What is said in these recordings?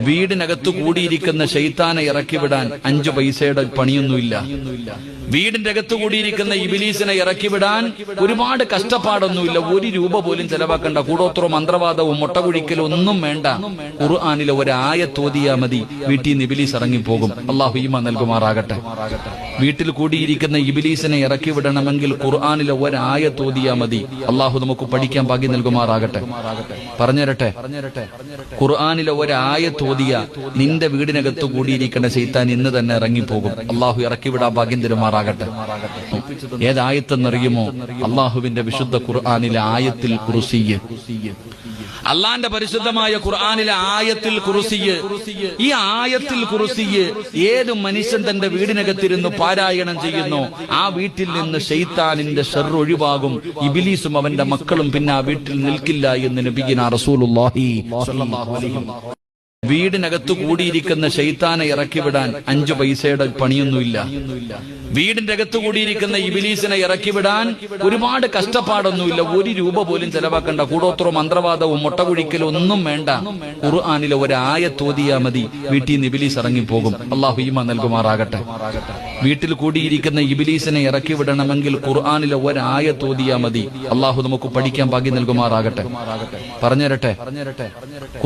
വീടിനകത്ത് കൂടിയിരിക്കുന്ന ശൈത്താനെ ഇറക്കിവിടാൻ 5 പൈസയുടെ പണിയൊന്നുമില്ല. വീടിന്റെ അകത്ത് കൂടിയിരിക്കുന്ന ഇബിലീസിനെ ഇറക്കിവിടാൻ ഒരുപാട് കഷ്ടപ്പാടൊന്നുമില്ല. 1 രൂപ പോലും ചെലവാക്കണ്ട. കൂടോത്രോ മന്ത്രവാദവും മുട്ടകുഴിക്കലും ഒന്നും വേണ്ട. ഖുർആനിലെ ഒരു ആയത്ത് ഓതിയാ മതി, വീട്ടിൽ നിന്ന് ഇബിലീസ് ഇറങ്ങിപ്പോകും. അള്ളാഹു ഈമാൻ നൽകുമാറാകട്ടെ. വീട്ടിൽ കൂടിയിരിക്കുന്ന ഇബിലീസിനെ ഇറക്കിവിടണമെങ്കിൽ ഖുർആനിലെ ഒരു ആയത്ത് ഓതിയാ മതി. അള്ളാഹു നമുക്ക് പഠിക്കാൻ ഭാഗ്യം നൽകുമാറാകട്ടെ. പറഞ്ഞുതരട്ടെ, ഖുർആനിലെ ഒരു ആയത്ത് ഓതിയ നിന്റെ വീടിനകത്ത് കൂടിയിരിക്കുന്ന ശൈത്താൻ ഇന്ന് തന്നെ ഇറങ്ങിപ്പോകും. അള്ളാഹു ഇറക്കിവിടാൻ ഭാഗ്യം തരുമാറാകട്ടെ. ഏതായത്തെന്നറിയുമോ? അള്ളാഹുവിന്റെ വിശുദ്ധ ഖുർആനിലെ ആയത്തിൽ കുർസിയ്യ്. അള്ളാന്റെ പരിശുദ്ധമായ ഖുർആനിലെ ആയത്തിൽ കുർസിയ്യ്. ഈ ആയത്തിൽ കുർസിയ്യ് ഏത് മനുഷ്യൻ തന്റെ വീടിനകത്തിരുന്ന് പാരായണം ചെയ്യുന്നു, ആ വീട്ടിൽ നിന്ന് ശൈത്താനിന്റെ ശർറ് ഒഴിവാകും. ഇബ്ലീസും അവന്റെ മക്കളും പിന്നെ ആ വീട്ടിൽ നിൽക്കില്ല എന്ന് നബിയുനാ റസൂലുള്ളാഹി സ്വല്ലല്ലാഹു അലൈഹി വസല്ലം. വീടിനകത്ത് കൂടിയിരിക്കുന്ന ശൈത്താനെ ഇറക്കിവിടാൻ 5 പൈസയുടെ പണിയൊന്നുമില്ല. വീടിന്റെ അകത്ത് കൂടിയിരിക്കുന്ന ഇബിലീസിനെ ഇറക്കിവിടാൻ ഒരുപാട് കഷ്ടപ്പാടൊന്നുമില്ല. 1 രൂപ പോലും ചെലവാക്കണ്ട. കൂടോത്രോ മന്ത്രവാദവും മുട്ടകുഴിക്കലും ഒന്നും വേണ്ട. ഖുർആനിലെ ഒരു ആയത്ത് ഓതിയാ മതി, വീട്ടിൽ നിന്ന് ഇബിലീസ് ഇറങ്ങിപ്പോകും. അള്ളാഹു ഈമാൻ നൽകുമാറാകട്ടെ. വീട്ടിൽ കൂടിയിരിക്കുന്ന ഇബിലീസിനെ ഇറക്കിവിടണമെങ്കിൽ ഖുർആനിലെ ഒരു ആയത്ത് ഓതിയാ മതി. അള്ളാഹു നമുക്ക് പഠിക്കാൻ ഭാഗ്യം നൽകുമാറാകട്ടെ. പറഞ്ഞുതരട്ടെ,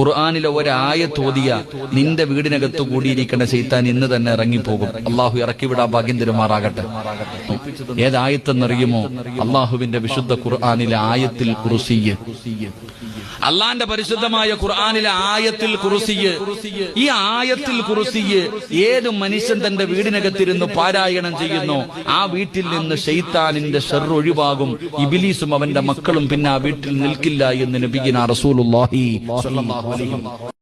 ഖുർആനിലെ ഒരു ആയത്ത് ഓതിയ നിന്റെ വീടിനകത്ത് കൂടിയിരിക്കുന്ന ശൈത്താൻ ഇന്ന് തന്നെ ഇറങ്ങിപ്പോകും. അള്ളാഹു ഇറക്കിവിടാൻ ഭാഗ്യം തരുമാറാകട്ടെ. ഏതായത്തെന്നറിയുമോ? അള്ളാഹുവിന്റെ വിശുദ്ധ ഖുർആനിലെ ആയത്തിൽ കുർസിയ്യ്. അള്ളാന്റെ പരിശുദ്ധമായ ഖുർആനിലെ ആയത്തിൽ കുർസിയ്യ്. ഈ ആയത്തിൽ കുർസിയ്യ് ഏത് മനുഷ്യൻ തന്റെ വീടിനകത്തിരുന്ന് പാരായണം ചെയ്യുന്നു, ആ വീട്ടിൽ നിന്ന് ശൈത്താനിന്റെ ശർറ് ഒഴിവാകും. ഇബ്ലീസും അവന്റെ മക്കളും പിന്നെ ആ വീട്ടിൽ നിൽക്കില്ല എന്ന് നബിയുനാ റസൂലുള്ളാഹി സ്വല്ലല്ലാഹു അലൈഹി വസല്ലം.